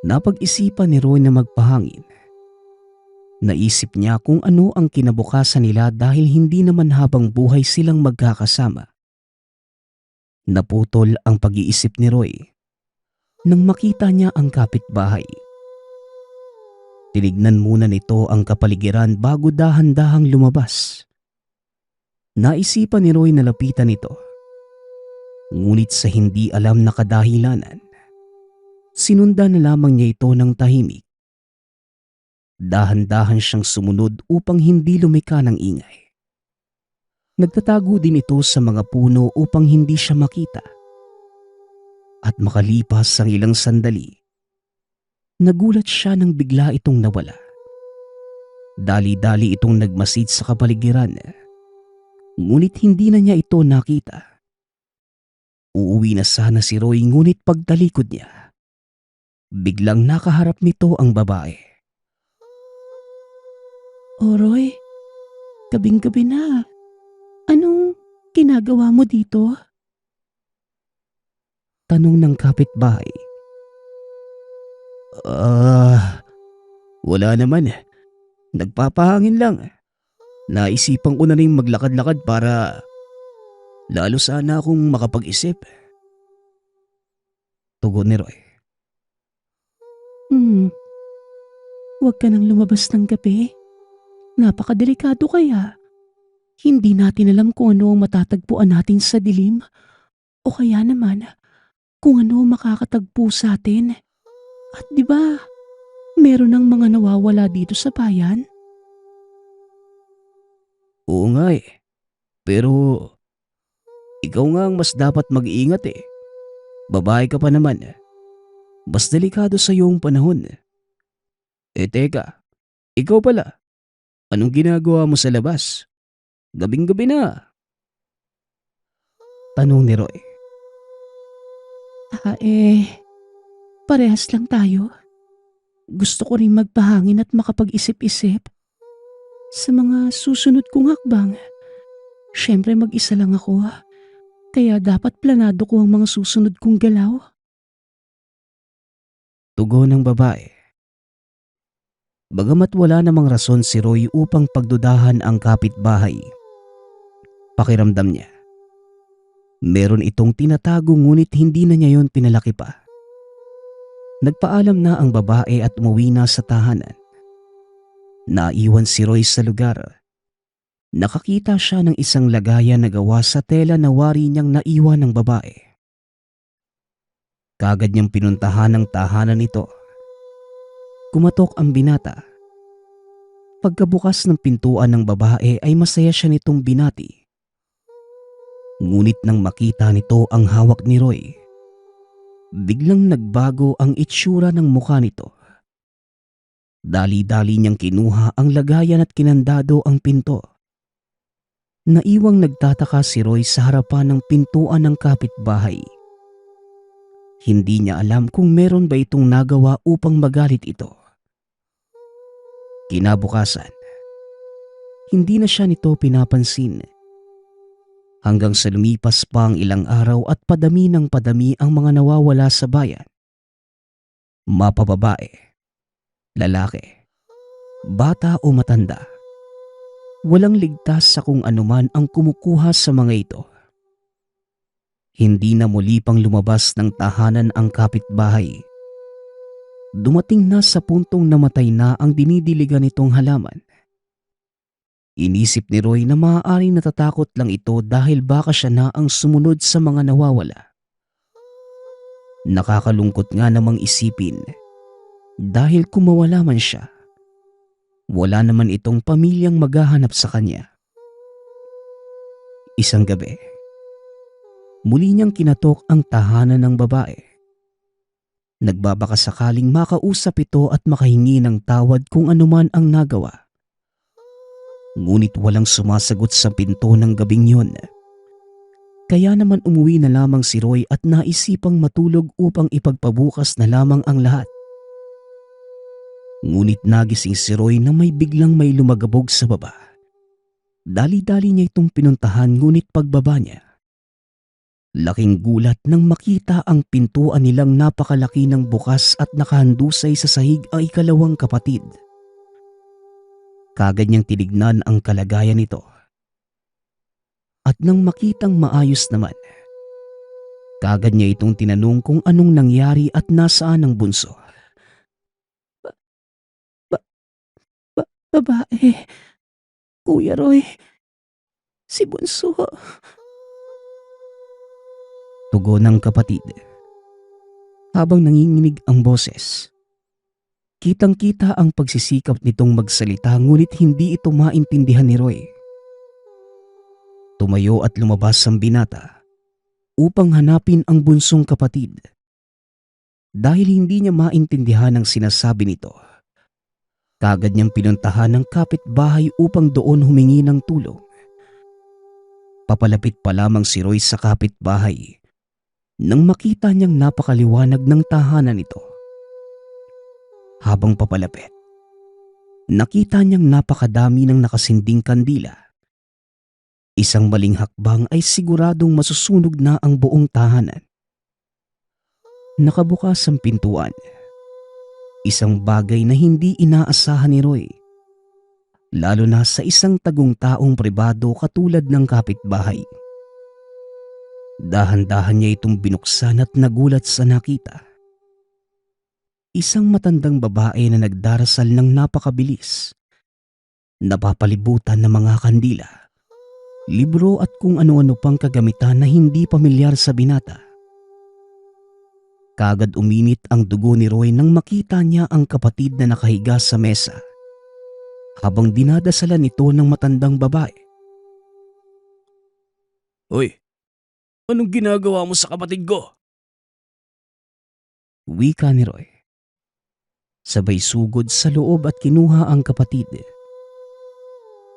napag-isipan ni Roy na magpahangin. Naisip niya kung ano ang kinabukasan nila dahil hindi naman habang buhay silang magkakasama. Naputol ang pag-iisip ni Roy nang makita niya ang kapitbahay. Tinignan muna nito ang kapaligiran bago dahan-dahang lumabas. Naisipan ni Roy na lapitan ito. Ngunit sa hindi alam na kadahilanan, sinundan na lamang niya ito ng tahimik. Dahan-dahan siyang sumunod upang hindi lumika ng ingay. Nagtatago din ito sa mga puno upang hindi siya makita. At makalipas ang ilang sandali, nagulat siya nang bigla itong nawala. Dali-dali itong nagmasid sa kapaligiran, ngunit hindi na niya ito nakita. Uuwi na sana si Roy ngunit pagtalikod niya, biglang nakaharap nito ang babae. O Roy, gabing-gabi na. Anong ginagawa mo dito? Tanong ng kapitbahay. Wala naman. Nagpapahangin lang. Naisipan ko na rin maglakad-lakad para lalo sana akong makapag-isip. Tugon ni Roy. Huwag ka nang lumabas ng gabi. Napakadelikado kaya. Hindi natin alam kung ano ang matatagpuan natin sa dilim o kaya naman kung ano ang makakatagpo sa atin. At di ba, meron ng mga nawawala dito sa bayan? Oo nga eh. Pero ikaw nga ang mas dapat mag-iingat eh. Babae ka pa naman. Mas delikado sa iyong panahon. Teka, ikaw pala. Anong ginagawa mo sa labas? Gabing-gabi na. Tanong ni Roy. Parehas lang tayo. Gusto ko rin magpahangin at makapag-isip-isip sa mga susunod kong hakbang. Siyempre mag-isa lang ako, kaya dapat planado ko ang mga susunod kong galaw. Tugon ng babae. Bagamat wala namang rason si Roy upang pagdudahan ang kapitbahay, pakiramdam niya, meron itong tinatago ngunit hindi na niya yon pinalaki pa. Nagpaalam na ang babae at umuwi na sa tahanan. Naiwan si Roy sa lugar. Nakakita siya ng isang lagayan na gawa sa tela na wari niyang naiwan ng babae. Kagad niyang pinuntahan ang tahanan nito. Kumatok ang binata. Pagkabukas ng pintuan ng babae ay masaya siya nitong binati. Ngunit nang makita nito ang hawak ni Roy, biglang nagbago ang itsura ng mukha nito. Dali-dali niyang kinuha ang lagayan at kinandado ang pinto. Naiwang nagtataka si Roy sa harapan ng pintuan ng kapitbahay. Hindi niya alam kung meron ba itong nagawa upang magalit ito. Kinabukasan, hindi na siya nito pinapansin. Hanggang sa lumipas pa ang ilang araw at padami ng padami ang mga nawawala sa bayan. Mapababae, lalaki, bata o matanda. Walang ligtas sa kung anuman ang kumukuha sa mga ito. Hindi na muli pang lumabas ng tahanan ang kapitbahay. Dumating na sa puntong namatay na ang dinidiligan nitong halaman. Inisip ni Roy na maaaring natatakot lang ito dahil baka siya na ang sumunod sa mga nawawala. Nakakalungkot nga namang isipin dahil kung mawala man siya, wala naman itong pamilyang maghahanap sa kanya. Isang gabi, muli niyang kinatok ang tahanan ng babae. Nagbabaka sakaling makausap ito at makahingi ng tawad kung anuman ang nagawa. Ngunit walang sumasagot sa pinto ng gabing yun. Kaya naman umuwi na lamang si Roy at naisipang matulog upang ipagpabukas na lamang ang lahat. Ngunit nagising si Roy na biglang may lumagabog sa baba. Dali-dali niya itong pinuntahan ngunit pagbaba niya, laking gulat nang makita ang pintuan nilang napakalaki ng bukas at nakahandusay sa sahig ang ikalawang kapatid. Kagad niyang tinignan ang kalagayan nito. At nang makitang maayos naman, kagad niya itong tinanong kung anong nangyari at nasaan ang bunso. Babae, Kuya Roy, si Bunso. Tugon ng kapatid. Habang nanginginig ang boses, kitang-kita ang pagsisikap nitong magsalita ngunit hindi ito maintindihan ni Roy. Tumayo at lumabas ang binata upang hanapin ang bunsong kapatid. Dahil hindi niya maintindihan ang sinasabi nito, kagad niyang pinuntahan ng kapitbahay upang doon humingi ng tulong. Papalapit pa lamang si Roy sa kapitbahay nang makita niyang napakaliwanag ng tahanan nito. Habang papalapit, nakita niyang napakadami ng nakasinding kandila. Isang maling hakbang ay siguradong masusunog na ang buong tahanan. Nakabukas ang pintuan. Isang bagay na hindi inaasahan ni Roy. Lalo na sa isang tagong-taong pribado katulad ng kapitbahay. Dahan-dahan niya itong binuksan at nagulat sa nakita. Isang matandang babae na nagdarasal ng napakabilis. Napapalibutan ng mga kandila, libro at kung ano-ano pang kagamitan na hindi pamilyar sa binata. Kagad uminit ang dugo ni Roy nang makita niya ang kapatid na nakahiga sa mesa habang dinadasalan ito ng matandang babae. Hoy, anong ginagawa mo sa kapatid ko? Wika ni Roy. Sabay sugod sa loob at kinuha ang kapatid.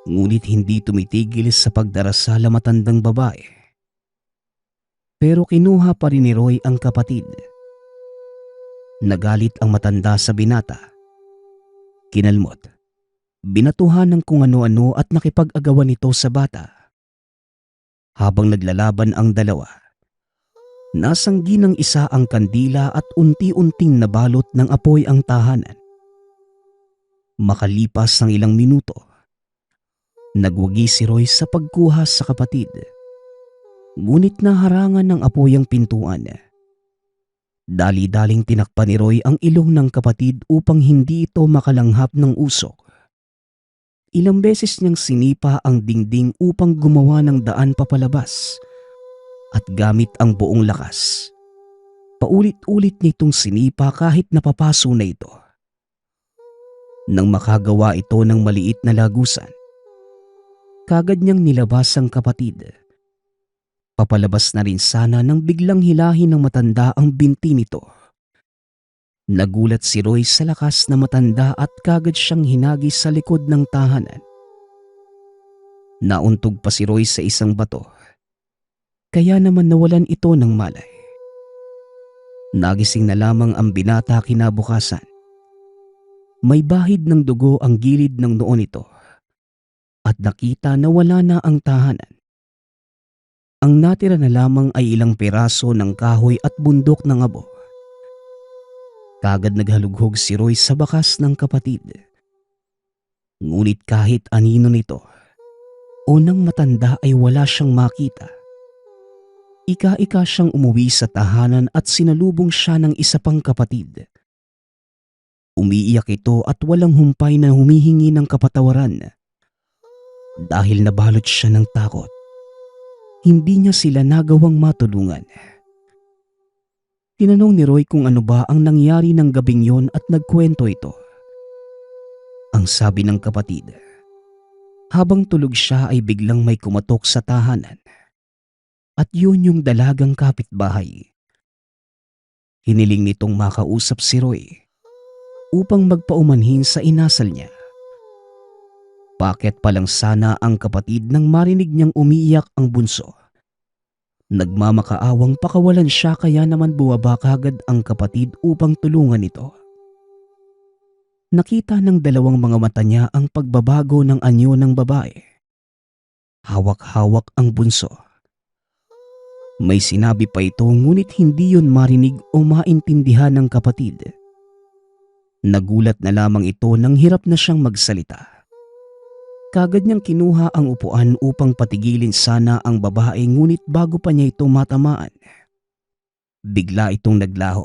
Ngunit hindi tumitigil sa pagdarasal ang matandang babae. pero kinuha pa rin ni Roy ang kapatid. Nagalit ang matanda sa binata. Kinalmot, binatuhan ng kung ano-ano at nakipag-agawan ito sa bata. Habang naglalaban ang dalawa, nasanggi ng isa ang kandila at unti-unting nabalot ng apoy ang tahanan. Makalipas ng ilang minuto, nagwagi si Roy sa pagkuha sa kapatid. Ngunit naharangan ng apoy ang pintuan. Dali-daling tinakpan ni Roy ang ilong ng kapatid upang hindi ito makalanghap ng usok. Ilang beses niyang sinipa ang dingding upang gumawa ng daan papalabas at gamit ang buong lakas. Paulit-ulit nitong sinipa kahit napapaso na ito. Nang makagawa ito ng maliit na lagusan, kagad niyang nilabas ang kapatid. Papalabas na rin sana nang biglang hilahin ng matanda ang binti nito. Nagulat si Roy sa lakas na matanda at kagad siyang hinagis sa likod ng tahanan. Nauntog pa si Roy sa isang bato, kaya naman nawalan ito ng malay. Nagising na lamang ang binata kinabukasan. May bahid ng dugo ang gilid ng noo nito at nakita na wala na ang tahanan. Ang natira na lamang ay ilang piraso ng kahoy at bundok ng abo. Kagad naghalughog si Roy sa bakas ng kapatid. Ngunit kahit anino nito, unang matanda ay wala siyang makita. Ika-ika siyang umuwi sa tahanan at sinalubong siya ng isa pang kapatid. Umiiyak ito at walang humpay na humihingi ng kapatawaran. Dahil nabalot siya ng takot, hindi niya sila nagawang matulungan. Tinanong ni Roy kung ano ba ang nangyari ng gabing yon at nagkwento ito. Ang sabi ng kapatid, habang tulog siya ay biglang may kumatok sa tahanan. At yun yung dalagang kapitbahay. Hiniling nitong makausap si Roy upang magpaumanhin sa inasal niya. Bakit pa lang sana ang kapatid nang marinig niyang umiiyak ang bunso. Nagmamakaawang pakawalan siya kaya naman buwaba kagad ang kapatid upang tulungan ito. Nakita ng dalawang mga mata niya ang pagbabago ng anyo ng babae. Hawak-hawak ang bunso. May sinabi pa ito ngunit hindi yun marinig o maintindihan ng kapatid. Nagulat na lamang ito nang hirap na siyang magsalita. Kagad niyang kinuha ang upuan upang patigilin sana ang babae ngunit bago pa niya ito matamaan, bigla itong naglaho.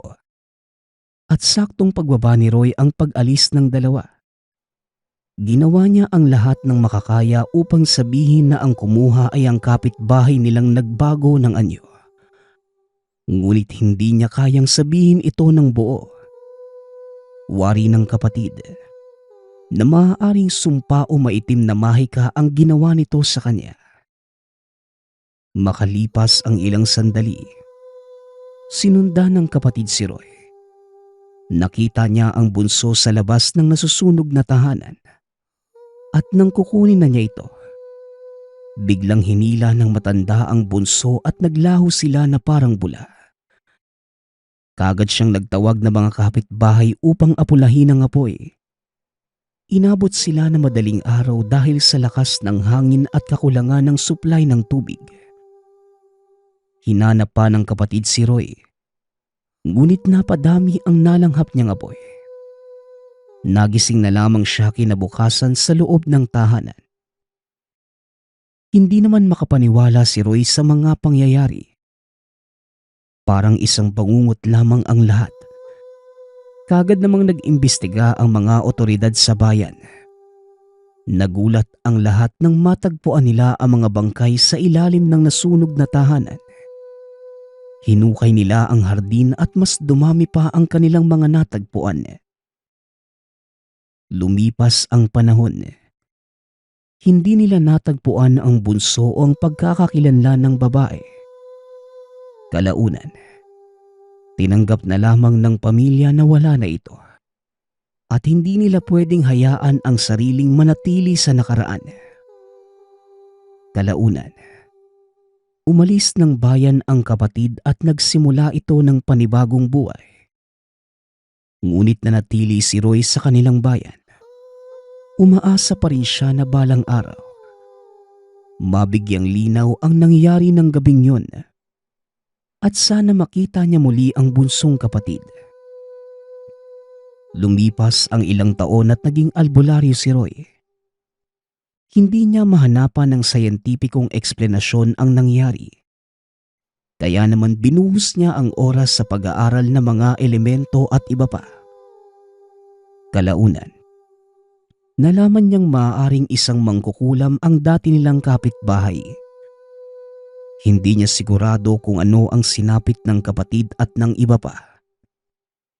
At saktong pagbaba ni Roy ang pag-alis ng dalawa. Ginawa niya ang lahat ng makakaya upang sabihin na ang kumuha ay ang kapitbahay nilang nagbago ng anyo. Ngunit hindi niya kayang sabihin ito ng buo. Wari ng kapatid na maaaring sumpa o maitim na mahika ang ginawa nito sa kanya. Makalipas ang ilang sandali, sinundan ng kapatid si Roy. Nakita niya ang bunso sa labas ng nasusunog na tahanan. At nang kukunin na niya ito, biglang hinila ng matanda ang bunso at naglaho sila na parang bula. Kagad siyang nagtawag ng mga kapitbahay upang apulahin ang apoy. Inabot sila na madaling araw dahil sa lakas ng hangin at kakulangan ng supply ng tubig. Hinanap pa ng kapatid si Roy, ngunit napadami ang nalanghap niyang apoy. Nagising na lamang siya kinabukasan sa loob ng tahanan. Hindi naman makapaniwala si Roy sa mga pangyayari. Parang isang bangungot lamang ang lahat. Kagad namang nag-imbestiga ang mga otoridad sa bayan. Nagulat ang lahat nang matagpuan nila ang mga bangkay sa ilalim ng nasunog na tahanan. Hinukay nila ang hardin at mas dumami pa ang kanilang mga natagpuan. Lumipas ang panahon. Hindi nila natagpuan ang bunso o ang pagkakakilanlan ng babae. Kalaunan, tinanggap na lamang ng pamilya na wala na ito at hindi nila pwedeng hayaan ang sariling manatili sa nakaraan. Kalaunan, Umalis ng bayan ang kapatid at nagsimula ito ng panibagong buhay. Ngunit nanatili si Roy sa kanilang bayan. Umaasa pa rin siya na balang araw mabigyang linaw ang nangyari ng gabing yun at sana makita niya muli ang bunsong kapatid. Lumipas ang ilang taon at naging albularyo si Roy. Hindi niya mahanapan ng sayentipikong eksplanasyon ang nangyari. Kaya naman binuhos niya ang oras sa pag-aaral ng mga elemento at iba pa. Kalaunan, nalaman niyang maaaring isang mangkukulam ang dati nilang kapitbahay. Hindi niya sigurado kung ano ang sinapit ng kapatid at ng iba pa.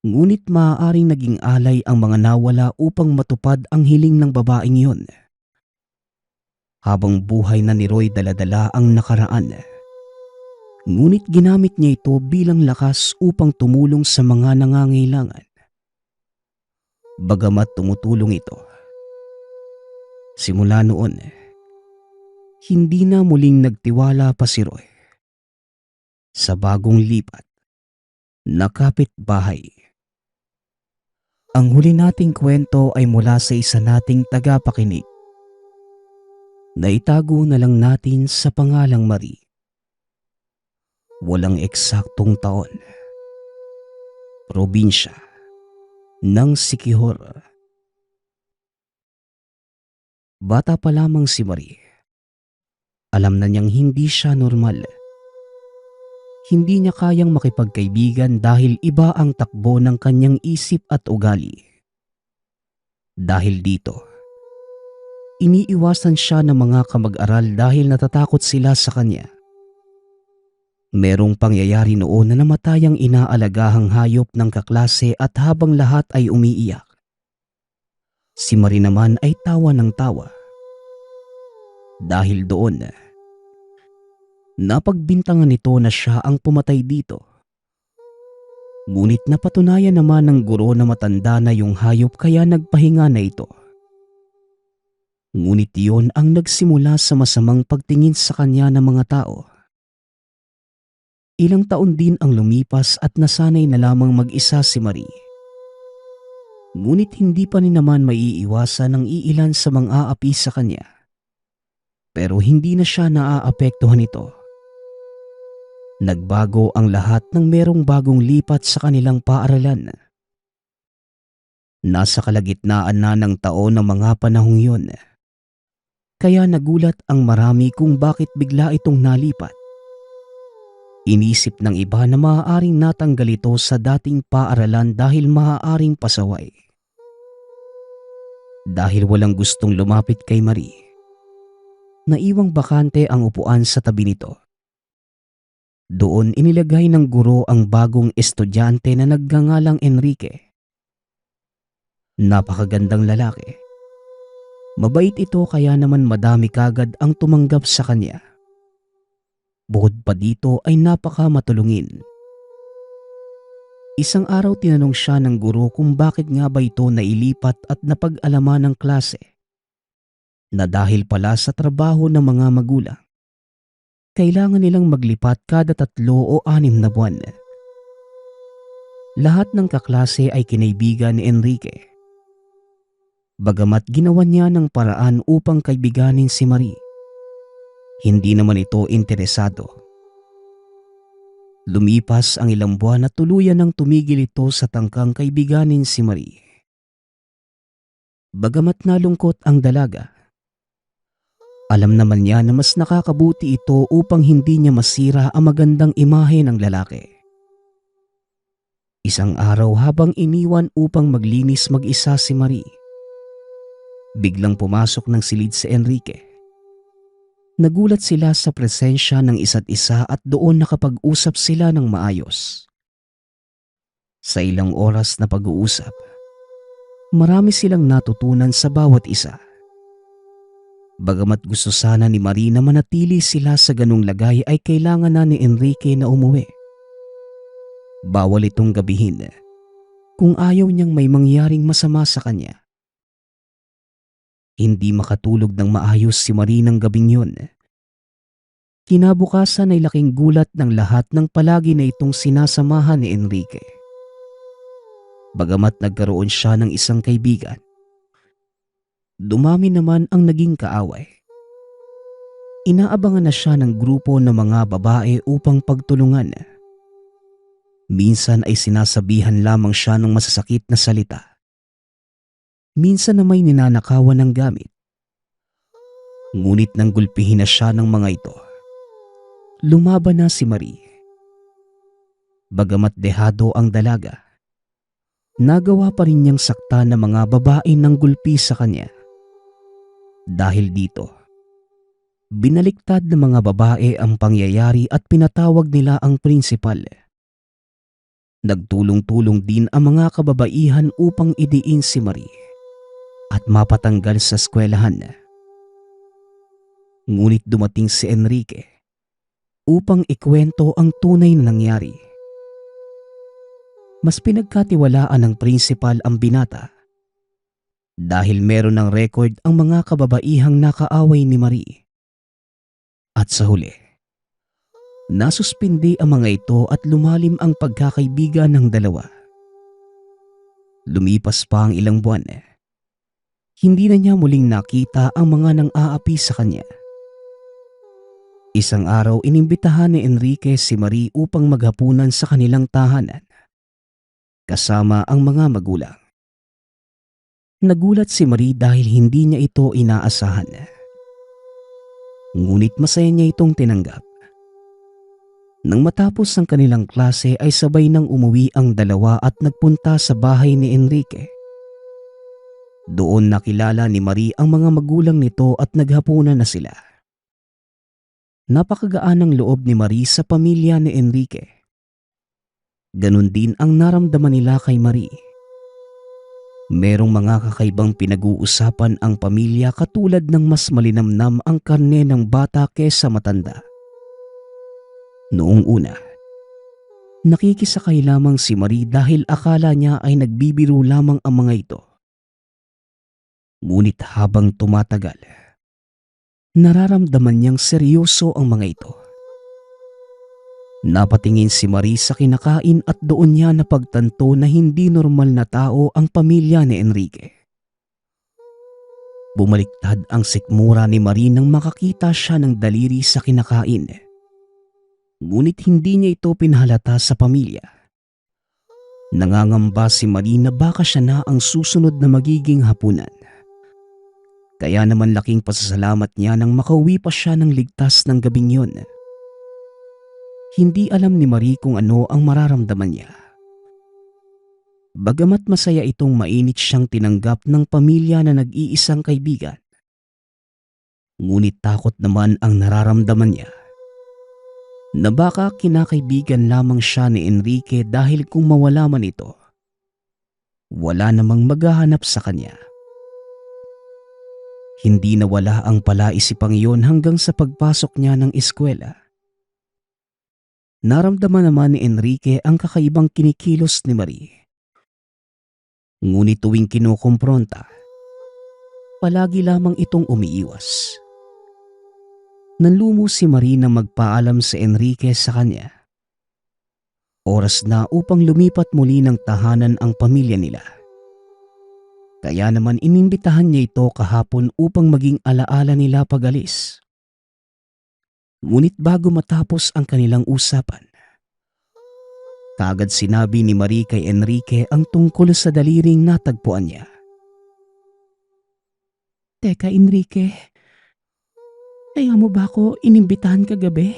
Ngunit maaaring naging alay ang mga nawala upang matupad ang hiling ng babaeng yun. Habang buhay na ni Roy daladala ang nakaraan. Ngunit ginamit niya ito bilang lakas upang tumulong sa mga nangangailangan. Bagamat tumutulong ito, simula noon, hindi na muling nagtiwala pa si Roy sa bagong lipat na kapitbahay. Ang huli nating kwento ay mula sa isa nating tagapakinig. Naitago na lang natin sa pangalang Marie. Walang eksaktong taon. Probinsya ng Siquijor. Bata pa lamang si Marie. Alam na niyang hindi siya normal. Hindi niya kayang makipagkaibigan dahil iba ang takbo ng kanyang isip at ugali. Dahil dito, iniiwasan siya ng mga kamag-aral dahil natatakot sila sa kanya. Merong pangyayari noon na namatay ang inaalagahang hayop ng kaklase at habang lahat ay umiiyak, si Marie naman ay tawa ng tawa. Dahil doon, napagbintangan nito na siya ang pumatay dito. Ngunit napatunayan naman ng guro na matanda na yung hayop kaya nagpahinga na ito. Ngunit iyon ang nagsimula sa masamang pagtingin sa kanya ng mga tao. Ilang taon din ang lumipas at nasanay na lamang mag-isa si Marie. Ngunit hindi pa rin naman maiiwasan ng iilan sa mga aapi sa kanya. Pero hindi na siya naaapektuhan nito. Nagbago ang lahat nang merong bagong lipat sa kanilang paaralan. Nasa kalagitnaan na ng taon ng mga panahong yun. Kaya nagulat ang marami kung bakit bigla itong nalipat. Inisip ng iba na maaaring natanggal ito sa dating paaralan dahil maaaring pasaway. Dahil walang gustong lumapit kay Marie, naiwang bakante ang upuan sa tabi nito. Doon inilagay ng guro ang bagong estudyante na nagngangalang Enrique. Napakagandang lalaki. Mabait ito kaya naman madami kagad ang tumanggap sa kanya. Bukod pa dito ay napakamatulungin. Isang araw tinanong siya ng guro kung bakit nga ba ito nailipat at napag-alaman ng klase. Na dahil pala sa trabaho ng mga magulang, kailangan nilang maglipat kada 3 o 6 na buwan. Lahat ng kaklase ay kinaibigan ni Enrique. Bagamat ginawa niya ng paraan upang kaibiganin si Marie, hindi naman ito interesado. Lumipas ang ilang buwan at tuluyan nang tumigil ito sa tangkang kaibiganin si Marie. Bagamat nalungkot ang dalaga, alam naman niya na mas nakakabuti ito upang hindi niya masira ang magandang imahe ng lalaki. Isang araw habang iniwan upang maglinis mag-isa si Marie, biglang pumasok ng silid si Enrique. Nagulat sila sa presensya ng isa't isa at doon nakapag-usap sila ng maayos. Sa ilang oras na pag-uusap, marami silang natutunan sa bawat isa. Bagamat gusto sana ni Marie na manatili sila sa ganung lagay ay kailangan na ni Enrique na umuwi. Bawal itong gabihin kung ayaw niyang may mangyaring masama sa kanya. Hindi makatulog ng maayos si Marie ng gabing yun. Kinabukasan ay laking gulat ng lahat ng palagi na itong sinasamahan ni Enrique. Bagamat nagkaroon siya ng isang kaibigan, dumami naman ang naging kaaway. Inaabangan na siya ng grupo ng mga babae upang pagtulungan. Minsan ay sinasabihan lamang siya ng masasakit na salita. Minsan na may ninanakawan ng gamit. Ngunit nang gulpihin na siya ng mga ito, lumaban na si Marie. Bagamat dehado ang dalaga, nagawa pa rin niyang sakta ng mga babae ng gulpi sa kanya. Dahil dito, binaliktad ng mga babae ang pangyayari at pinatawag nila ang prinsipal. Nagtulong-tulong din ang mga kababaihan upang idiin si Marie at mapatanggal sa eskwelahan. Ngunit dumating si Enrique upang ikwento ang tunay na nangyari. Mas pinagkatiwalaan ng prinsipal ang binata dahil meron ng record ang mga kababaihang nakaaway ni Marie. At sa huli, nasuspindi ang mga ito at lumalim ang pagkakaibigan ng dalawa. Lumipas pa ang ilang buwan. Hindi na niya muling nakita ang mga nang-aapi sa kanya. Isang araw inimbitahan ni Enrique si Marie upang maghapunan sa kanilang tahanan, kasama ang mga magulang. Nagulat si Marie dahil hindi niya ito inaasahan. Ngunit masaya niya itong tinanggap. Nang matapos ang kanilang klase ay sabay nang umuwi ang dalawa at nagpunta sa bahay ni Enrique. Doon nakilala ni Marie ang mga magulang nito at naghapunan na sila. Napakagaan ang loob ni Marie sa pamilya ni Enrique. Ganon din ang naramdaman nila kay Marie. Merong mga kakaibang pinag-uusapan ang pamilya katulad ng mas malinamnam ang karne ng bata kesa matanda. Noong una, nakikisakay lamang si Marie dahil akala niya ay nagbibiro lamang ang mga ito. Ngunit habang tumatagal, nararamdaman niyang seryoso ang mga ito. Napatingin si Marie sa kinakain at doon niya napagtanto na hindi normal na tao ang pamilya ni Enrique. Bumaliktad ang sikmura ni Marie nang makakita siya ng daliri sa kinakain. Ngunit hindi niya ito pinahalata sa pamilya. Nangangamba si Marie na baka siya na ang susunod na magiging hapunan. Kaya naman laking pasasalamat niya nang makauwi pa siya ng ligtas ng gabing yun. Hindi alam ni Marie kung ano ang mararamdaman niya. Bagamat masaya itong mainit siyang tinanggap ng pamilya na nag-iisang kaibigan, ngunit takot naman ang nararamdaman niya na baka kinakaibigan lamang siya ni Enrique dahil kung mawala man ito, wala namang maghahanap sa kanya. Hindi nawala ang palaisipang iyon hanggang sa pagpasok niya ng eskwela. Naramdaman naman ni Enrique ang kakaibang kinikilos ni Marie. Ngunit tuwing kinukumpronta, palagi lamang itong umiiwas. Nanlumo si Marie na magpaalam si Enrique sa kanya. Oras na upang lumipat muli ng tahanan ang pamilya nila. Kaya naman inimbitahan niya ito kahapon upang maging alaala nila pag-alis. Ngunit bago matapos ang kanilang usapan, kaagad sinabi ni Marie kay Enrique ang tungkol sa daliring natagpuan niya. Teka, Enrique. Kaya mo ba ako inimbitahan kagabi?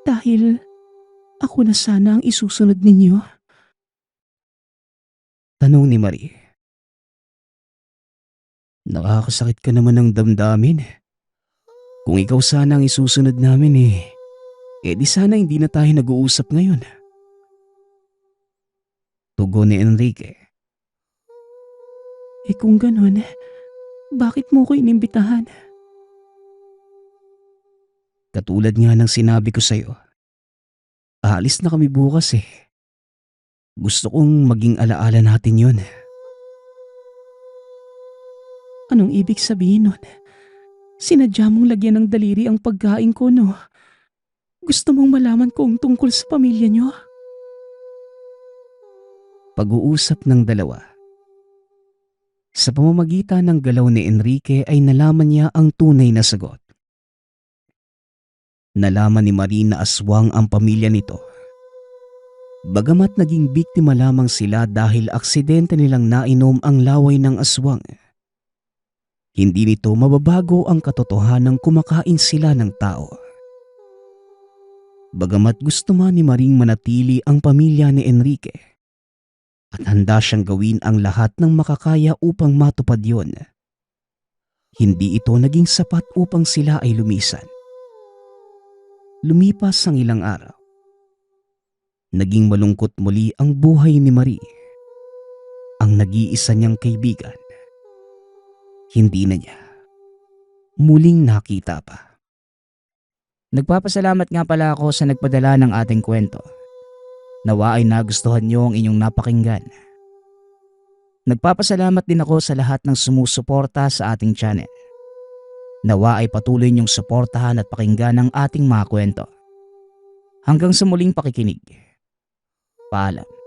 Dahil ako na sana ang isusunod ninyo. Tanong ni Marie. Nakakasakit ka naman ng damdamin. Kung ikaw sana ang isusunod namin di sana hindi na tayo nag-uusap ngayon. Tugon ni Enrique. Kung ganon, bakit mo ko inimbitahan? Katulad nga ng sinabi ko sa'yo, aalis na kami bukas . Gusto kong maging alaala natin yun. Anong ibig sabihin nun? Sinadya mong lagyan ng daliri ang pagkain ko, no? Gusto mong malaman ko ang tungkol sa pamilya niyo? Pag-uusap ng dalawa. Sa pamamagitan ng galaw ni Enrique ay nalaman niya ang tunay na sagot. Nalaman ni Marie na aswang ang pamilya nito. Bagamat naging biktima lamang sila dahil aksidente nilang nainom ang laway ng aswang, hindi nito mababago ang katotohanang kumakain sila ng tao. Bagamat gusto man ni Maring manatili ang pamilya ni Enrique at handa siyang gawin ang lahat ng makakaya upang matupad yon, hindi ito naging sapat upang sila ay lumisan. Lumipas ang ilang araw. Naging malungkot muli ang buhay ni Marie, ang nag-iisa niyang kaibigan. Hindi na niya muling nakita pa. Nagpapasalamat nga pala ako sa nagpadala ng ating kwento. Nawa ay nagustuhan niyo ang inyong napakinggan. Nagpapasalamat din ako sa lahat ng sumusuporta sa ating channel. Nawa ay patuloy niyong suportahan at pakinggan ang ating mga kwento. Hanggang sa muling pakikinig. Paalam.